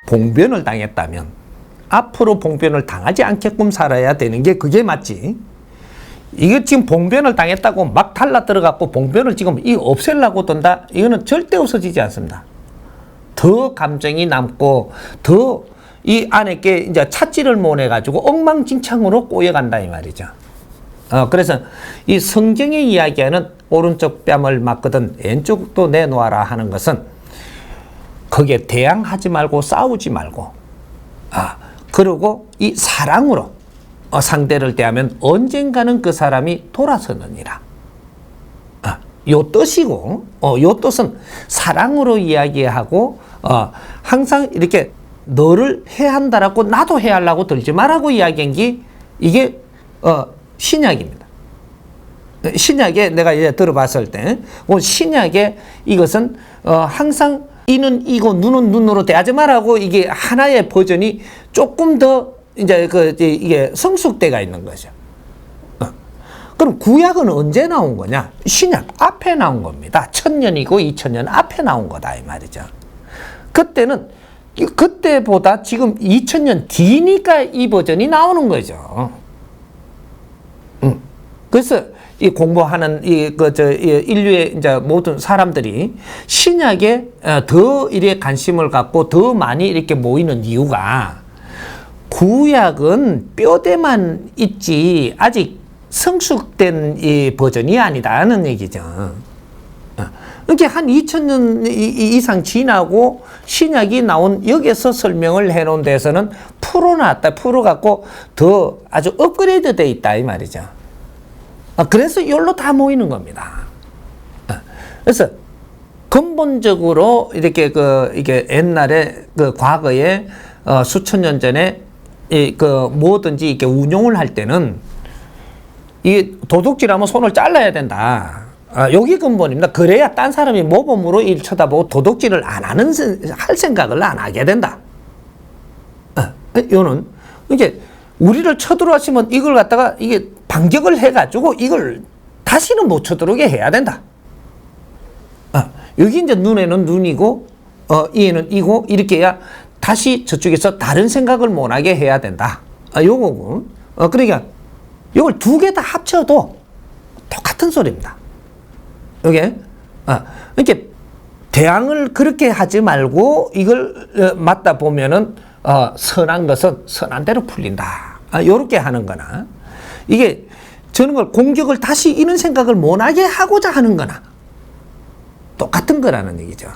봉변을 당했다면 앞으로 봉변을 당하지 않게끔 살아야 되는 게 그게 맞지. 이게 지금 봉변을 당했다고 막 달라 들어갖고 봉변을 지금 없애려고 든다? 이거는 절대 없어지지 않습니다. 더 감정이 남고 더 이 안에 게 이제 찾지를 못해가지고 엉망진창으로 꼬여간다 이 말이죠. 그래서 이 성경의 이야기하는 오른쪽 뺨을 맞거든 왼쪽도 내놓아라 하는 것은 거기에 대항하지 말고 싸우지 말고 그리고 이 사랑으로 상대를 대하면 언젠가는 그 사람이 돌아서느니라. 요 뜻이고 요 뜻은 사랑으로 이야기하고 항상 이렇게 너를 해야 한다라고 나도 해야 하려고 들지 말라고 이야기한 게 이게 신약입니다. 신약에 내가 이제 들어봤을 때 신약에 이것은 항상 이는 이고 눈은 눈으로 대하지 말라고 이게 하나의 버전이 조금 더 이제 이게 성숙대가 있는 거죠. 그럼 구약은 언제 나온 거냐? 신약 앞에 나온 겁니다. 1000년이고 2000년 앞에 나온 거다 이 말이죠. 그때보다 지금 2000년 뒤니까 이 버전이 나오는 거죠. 그래서 이 공부하는 인류의 이제 모든 사람들이 신약에 더 이래 관심을 갖고 더 많이 이렇게 모이는 이유가 구약은 뼈대만 있지 아직 성숙된 이 버전이 아니다는 얘기죠. 이렇게 한 2000년 이상 지나고 신약이 나온 여기서 설명을 해놓은 데서는 풀어놨다, 풀어갖고 더 아주 업그레이드 돼 있다 이 말이죠. 그래서 이걸로 다 모이는 겁니다. 그래서 근본적으로 이렇게 이게 옛날에 과거에 수천 년 전에 뭐든지 이렇게 운용을 할 때는 이 도둑질하면 손을 잘라야 된다. 여기 근본입니다. 그래야 딴 사람이 모범으로 일 쳐다보고 도둑질을 할 생각을 안 하게 된다. 요는 이제 우리를 쳐들어왔으면 이걸 갖다가 이게 반격을 해가지고 이걸 다시는 못 쳐들어오게 해야 된다. 여기 이제 눈에는 눈이고, 이에는 이고, 이렇게 해야 다시 저쪽에서 다른 생각을 못하게 해야 된다. 요거고. 그러니까 요걸 두 개 다 합쳐도 똑같은 소리입니다. 요게. 이렇게 대항을 그렇게 하지 말고 이걸 맞다 보면은, 선한 것은 선한 대로 풀린다. 요렇게 하는 거나, 이게 저는 걸 공격을 다시 이런 생각을 못하게 하고자 하는 거나, 똑같은 거라는 얘기죠.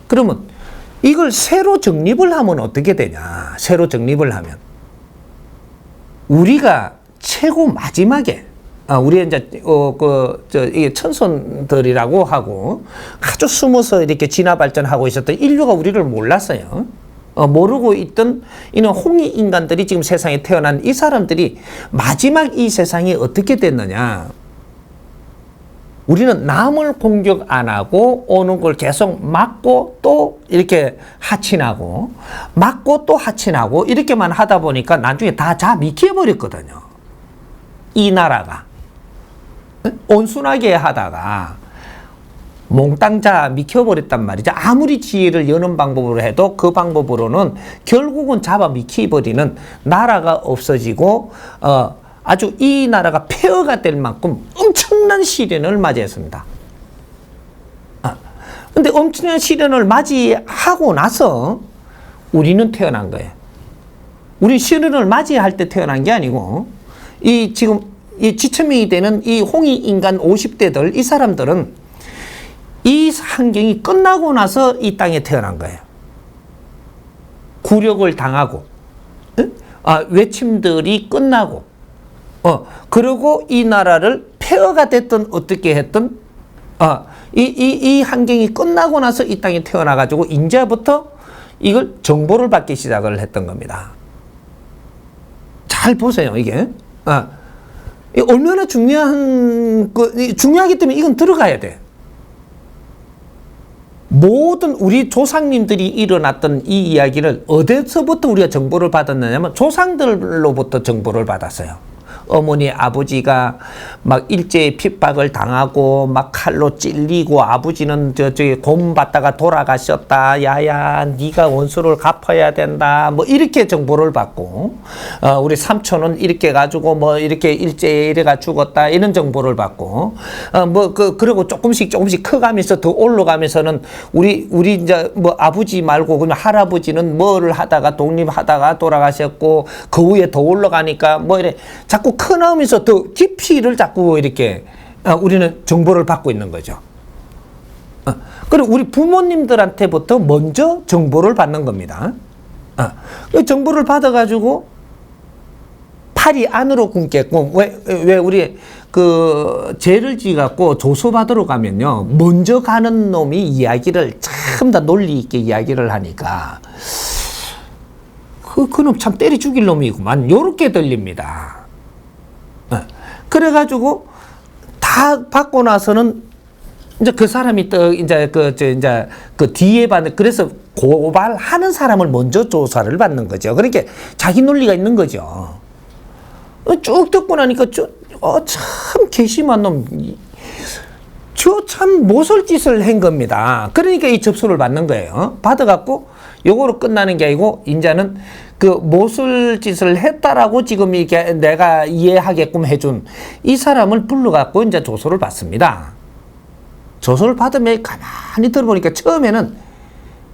그러면 이걸 새로 정립을 하면 어떻게 되냐? 새로 정립을 하면 우리가 최고 마지막에 우리 이제 이게 천손들이라고 하고 아주 숨어서 이렇게 진화 발전하고 있었던 인류가 우리를 몰랐어요. 모르고 있던 이런 홍이 인간들이 지금 세상에 태어난 이 사람들이 마지막 이 세상이 어떻게 됐느냐? 우리는 남을 공격 안 하고 오는 걸 계속 막고 또 이렇게 하친하고 막고 또 하친하고 이렇게만 하다 보니까 나중에 다 미켜버렸거든요. 이 나라가 온순하게 하다가 몽땅 미켜버렸단 말이죠. 아무리 지혜를 여는 방법으로 해도 그 방법으로는 결국은 잡아 미켜버리는 나라가 없어지고 아주 이 나라가 폐허가 될 만큼 엄청난 시련을 맞이했습니다. 근데 엄청난 시련을 맞이하고 나서 우리는 태어난 거예요. 우리 시련을 맞이할 때 태어난 게 아니고 지금 이 지천명이 되는 이 홍이 인간 50대들 이 사람들은 이 환경이 끝나고 나서 이 땅에 태어난 거예요. 굴욕을 당하고 외침들이 끝나고 그리고 이 나라를 폐허가 됐든 어떻게 했든 이 환경이 끝나고 나서 이 땅에 태어나가지고 이제부터 이걸 정보를 받기 시작을 했던 겁니다. 잘 보세요. 이게 얼마나 중요하기 때문에 이건 들어가야 돼. 모든 우리 조상님들이 일어났던 이 이야기를 어디서부터 우리가 정보를 받았느냐면 조상들로부터 정보를 받았어요. 어머니 아버지가 막 일제히 핍박을 당하고 막 칼로 찔리고 아버지는 저기 고문받다가 돌아가셨다. 야야 네가 원수를 갚아야 된다. 뭐 이렇게 정보를 받고 우리 삼촌은 이렇게 가지고 뭐 이렇게 일제히 이래가 죽었다. 이런 정보를 받고 그리고 조금씩 커가면서 더 올라가면서는 우리 이제 뭐 아버지 말고 그냥 할아버지는 뭐를 하다가 독립하다가 돌아가셨고 그 후에 더 올라가니까 뭐 이래 자꾸 커나오면서 더 깊이를 자꾸 이렇게 우리는 정보를 받고 있는 거죠. 그리고 우리 부모님들한테부터 먼저 정보를 받는 겁니다. 그 정보를 받아가지고 팔이 안으로 굶게끔 왜 우리 그 죄를 지갖고 조소받으러 가면요 먼저 가는 놈이 이야기를 참 다 논리 있게 이야기를 하니까 그놈 참 때려 죽일 놈이구만 요렇게 들립니다. 그래가지고 다 받고 나서는 이제 그 사람이 또 이제 그 뒤에 받는 그래서 고발하는 사람을 먼저 조사를 받는 거죠. 그러니까 자기 논리가 있는 거죠. 쭉 듣고 나니까 참 괘씸한 놈, 저 참 모설짓을 한 겁니다. 그러니까 이 접수를 받는 거예요. 받아갖고 요거로 끝나는 게 아니고 이제는 그 모술짓을 했다라고 지금 이게 내가 이해하게끔 해준 이 사람을 불러갖고 이제 조소를 받습니다. 조소를 받으면 가만히 들어보니까 처음에는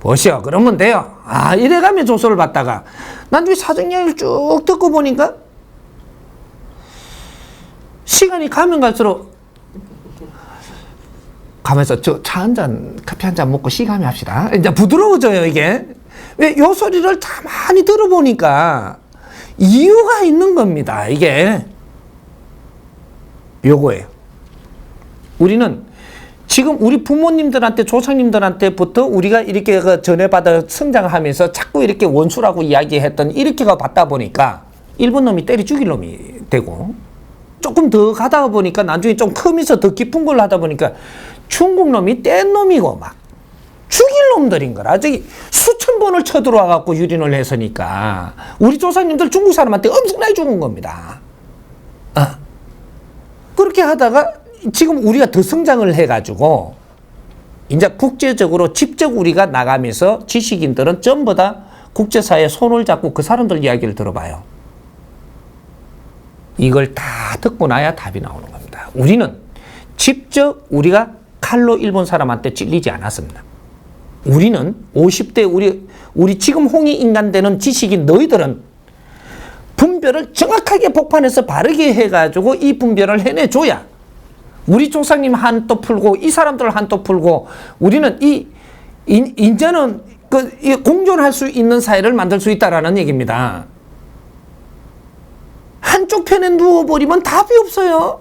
보시오 그러면 돼요. 이래가면 조소를 받다가 나중에 사정 이야기를 쭉 듣고 보니까 시간이 가면 갈수록 가면서 저 차 한 잔, 커피 한 잔 먹고 시감이 합시다. 이제 부드러워져요, 이게. 왜 요 소리를 가만히 들어보니까 이유가 있는 겁니다, 이게. 요거예요. 우리는 지금 우리 부모님들한테, 조상님들한테부터 우리가 이렇게 전해받아 성장하면서 자꾸 이렇게 원수라고 이야기했던 이렇게가 받다 보니까 일본 놈이 때려 죽일 놈이 되고 조금 더 가다 보니까 나중에 좀 크면서 더 깊은 걸로 하다 보니까 중국 놈이 뗀 놈이고 막 죽일 놈들인 거라. 저기 수천 번을 쳐들어와 갖고 유린을 했으니까 우리 조상님들 중국 사람한테 엄청나게 죽은 겁니다. 그렇게 하다가 지금 우리가 더 성장을 해가지고 이제 국제적으로 직접 우리가 나가면서 지식인들은 전부 다 국제사회에 손을 잡고 그 사람들 이야기를 들어봐요. 이걸 다 듣고 나야 답이 나오는 겁니다. 우리는 직접 우리가 칼로 일본 사람한테 찔리지 않았습니다. 우리는 50대 우리 지금 홍익인간되는 지식인 너희들은 분별을 정확하게 복판에서 바르게 해가지고 이 분별을 해내줘야 우리 조상님 한도 풀고 이 사람들 한도 풀고 우리는 이제는 공존할 수 있는 사회를 만들 수 있다라는 얘기입니다. 한쪽 편에 누워버리면 답이 없어요.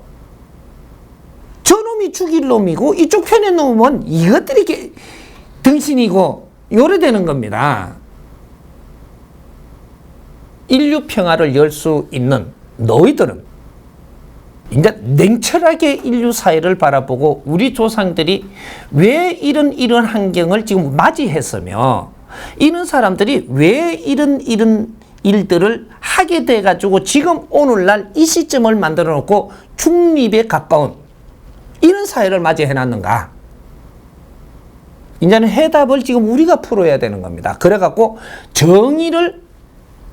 저놈이 죽일 놈이고 이쪽 편에 누우면 이것들이 등신이고 요래되는 겁니다. 인류 평화를 열 수 있는 너희들은 이제 냉철하게 인류 사회를 바라보고 우리 조상들이 왜 이런 환경을 지금 맞이했으며 이런 사람들이 왜 이런 일들을 하게 돼가지고 지금 오늘날 이 시점을 만들어 놓고 중립에 가까운 이런 사회를 맞이해놨는가. 이제는 해답을 지금 우리가 풀어야 되는 겁니다. 그래갖고 정의를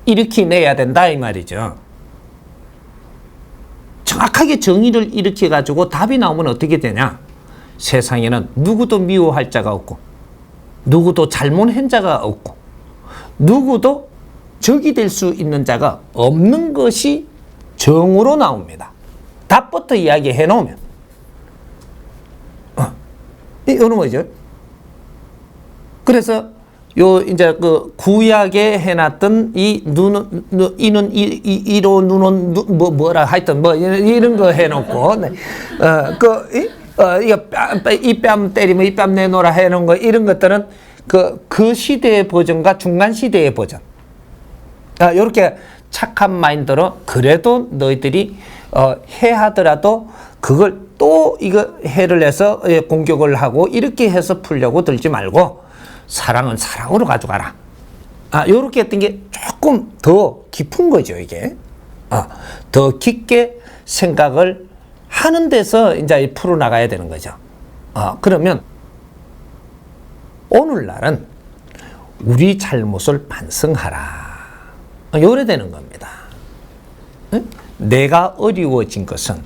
일으켜내야 된다 이 말이죠. 정확하게 정의를 일으켜가지고 답이 나오면 어떻게 되냐. 세상에는 누구도 미워할 자가 없고 누구도 잘못한 자가 없고 누구도 적이 될 수 있는 자가 없는 것이 정으로 나옵니다. 답부터 이야기해 놓으면 이거는 뭐죠? 그래서 이제 그 구약에 해놨던 뭐라 하여튼 이런 거 해놓고 이 뺨 때리면 이 뺨 내놓으라 해놓은 거 이런 것들은 그 시대의 버전과 중간 시대의 버전. 이렇게 착한 마인드로 그래도 너희들이 해하더라도 그걸 또 해를 해서 공격을 하고 이렇게 해서 풀려고 들지 말고 사랑은 사랑으로 가져가라. 요렇게 했던 게 조금 더 깊은 거죠, 이게. 더 깊게 생각을 하는 데서 이제 풀어나가야 되는 거죠. 그러면 오늘날은 우리 잘못을 반성하라. 요래 되는 겁니다. 내가 어려워진 것은,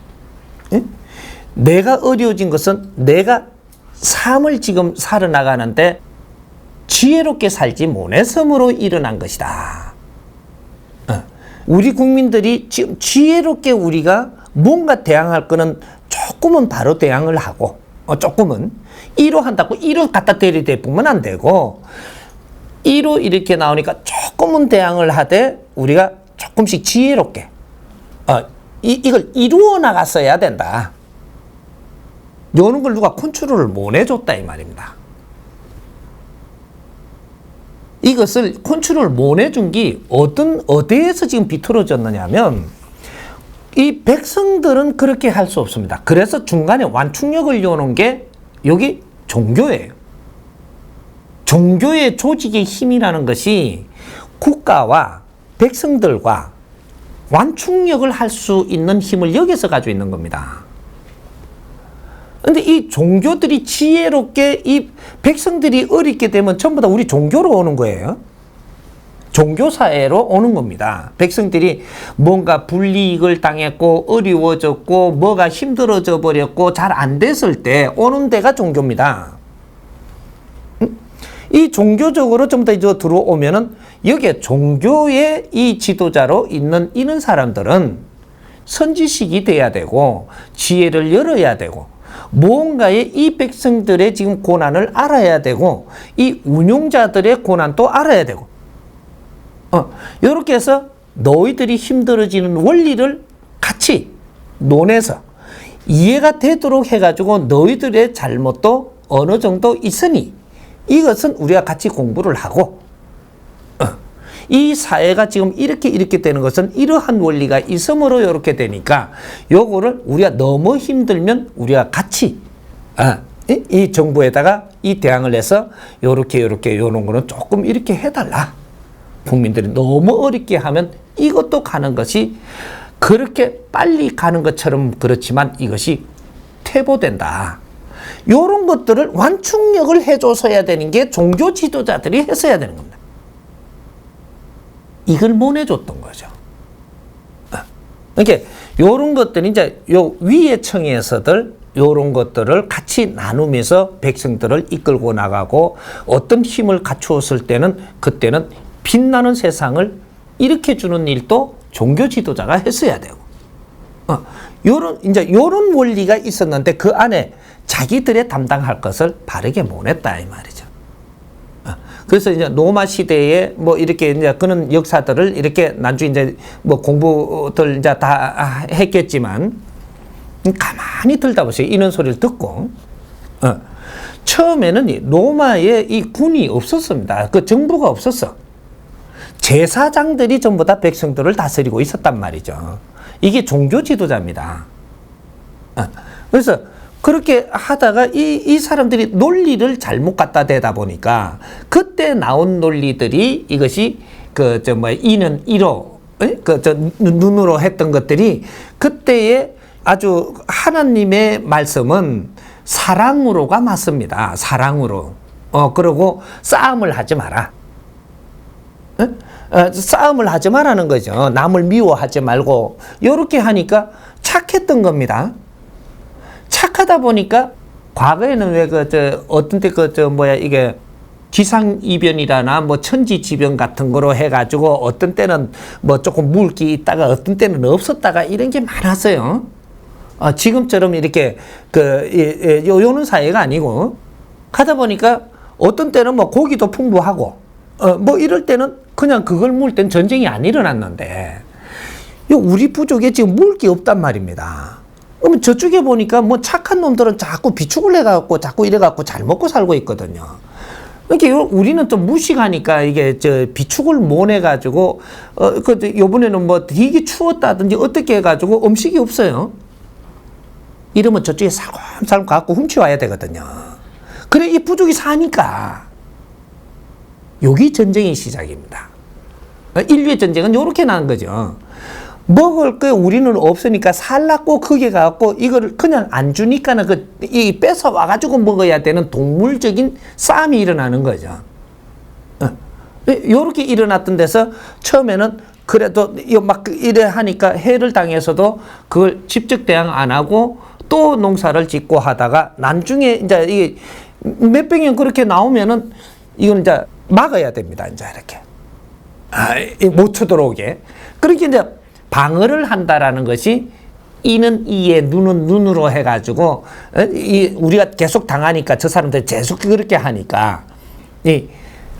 내가 어려워진 것은 내가 삶을 지금 살아나가는데 지혜롭게 살지 못해서므로 일어난 것이다. 우리 국민들이 지금 지혜롭게 우리가 뭔가 대항할 거는 조금은 바로 대항을 하고, 조금은 1호 한다고 1호 갖다 대리대보면 안 되고, 1호 이렇게 나오니까 조금은 대항을 하되 우리가 조금씩 지혜롭게 이걸 이루어 나갔어야 된다. 요런 걸 누가 컨트롤을 못 해줬다 이 말입니다. 이것을 컨트롤 못 해준 게 어디에서 지금 비틀어졌느냐면 이 백성들은 그렇게 할 수 없습니다. 그래서 중간에 완충력을 이어놓은 게 여기 종교예요. 종교의 조직의 힘이라는 것이 국가와 백성들과 완충력을 할 수 있는 힘을 여기서 가지고 있는 겁니다. 근데 이 종교들이 지혜롭게 이 백성들이 어렵게 되면 전부 다 우리 종교로 오는 거예요. 종교사회로 오는 겁니다. 백성들이 뭔가 불이익을 당했고 어려워졌고 뭐가 힘들어져 버렸고 잘 안 됐을 때 오는 데가 종교입니다. 이 종교적으로 좀 더 이제 들어오면은 여기에 종교의 이 지도자로 있는 이런 사람들은 선지식이 돼야 되고 지혜를 열어야 되고 무언가의 이 백성들의 지금 고난을 알아야 되고 이 운용자들의 고난도 알아야 되고 이렇게 해서 너희들이 힘들어지는 원리를 같이 논해서 이해가 되도록 해가지고 너희들의 잘못도 어느 정도 있으니 이것은 우리가 같이 공부를 하고 이 사회가 지금 이렇게 되는 것은 이러한 원리가 있으므로 이렇게 되니까 요거를 우리가 너무 힘들면 우리가 같이 이 정부에다가 이 대항을 해서 요렇게 요런 거는 조금 이렇게 해달라. 국민들이 너무 어렵게 하면 이것도 가는 것이 그렇게 빨리 가는 것처럼 그렇지만 이것이 퇴보된다. 요런 것들을 완충력을 해줘서야 되는 게 종교 지도자들이 했어야 되는 겁니다. 이걸 못 해줬던 거죠. 그러니까 요런 것들이 이제 요 위의 층에서들 요런 것들을 같이 나누면서 백성들을 이끌고 나가고 어떤 힘을 갖추었을 때는 그때는 빛나는 세상을 일으켜주는 일도 종교 지도자가 했어야 되고 요런 원리가 있었는데 그 안에 자기들의 담당할 것을 바르게 못 했다 이 말이죠. 그래서 이제 로마 시대에 뭐 이렇게 이제 그런 역사들을 이렇게 나중에 이제 뭐 공부들 이제 다 했겠지만 가만히 들다 보세요. 이런 소리를 듣고 처음에는 로마에 이 군이 없었습니다. 그 정부가 없었어. 제사장들이 전부 다 백성들을 다스리고 있었단 말이죠. 이게 종교 지도자입니다. 그래서 그렇게 하다가 이 사람들이 논리를 잘못 갖다 대다 보니까 그때 나온 논리들이 이것이 이는 이로 눈으로 했던 것들이 그때의 아주 하나님의 말씀은 사랑으로가 맞습니다. 사랑으로. 그러고 싸움을 하지 마라. 싸움을 하지 말라는 거죠. 남을 미워하지 말고 이렇게 하니까 착했던 겁니다. 착하다 보니까 과거에는 왜 어떤 때 이게 기상이변이라나 뭐 천지지변 같은 거로 해가지고 어떤 때는 뭐 조금 물기 있다가 어떤 때는 없었다가 이런 게 많았어요. 지금처럼 이렇게 요는 사회가 아니고 가다 보니까 어떤 때는 뭐 고기도 풍부하고 뭐 이럴 때는 그냥 그걸 물 땐 전쟁이 안 일어났는데 우리 부족에 지금 물 게 없단 말입니다. 그러면 저쪽에 보니까 뭐 착한 놈들은 자꾸 비축을 해갖고 자꾸 이래갖고 잘 먹고 살고 있거든요. 그러니까 우리는 또 무식하니까 이게 비축을 못 해가지고 요번에는 뭐 되게 추웠다든지 어떻게 해가지고 음식이 없어요. 이러면 저쪽에 살금살금 갖고 훔쳐와야 되거든요. 그래 이 부족이 사니까 여기 전쟁의 시작입니다. 인류의 전쟁은 이렇게 나는 거죠. 먹을 거 우리는 없으니까 살라고 거기 가갖고 이걸 그냥 안 주니까는 이 뺏어 와가지고 먹어야 되는 동물적인 싸움이 일어나는 거죠. 요렇게 일어났던 데서 처음에는 그래도 막 이래 하니까 해를 당해서도 그걸 직접 대응 안 하고 또 농사를 짓고 하다가 나중에 이제 이게 몇백 년 그렇게 나오면은 이건 이제 막아야 됩니다. 이제 이렇게. 못 쳐들어오게. 그렇게 이제 방어를 한다라는 것이 이는 이에 눈은 눈으로 해가지고 우리가 계속 당하니까 저 사람들 계속 그렇게 하니까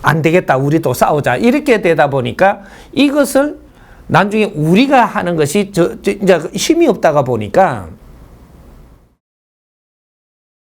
안 되겠다 우리도 싸우자 이렇게 되다 보니까 이것을 나중에 우리가 하는 것이 이제 힘이 없다가 보니까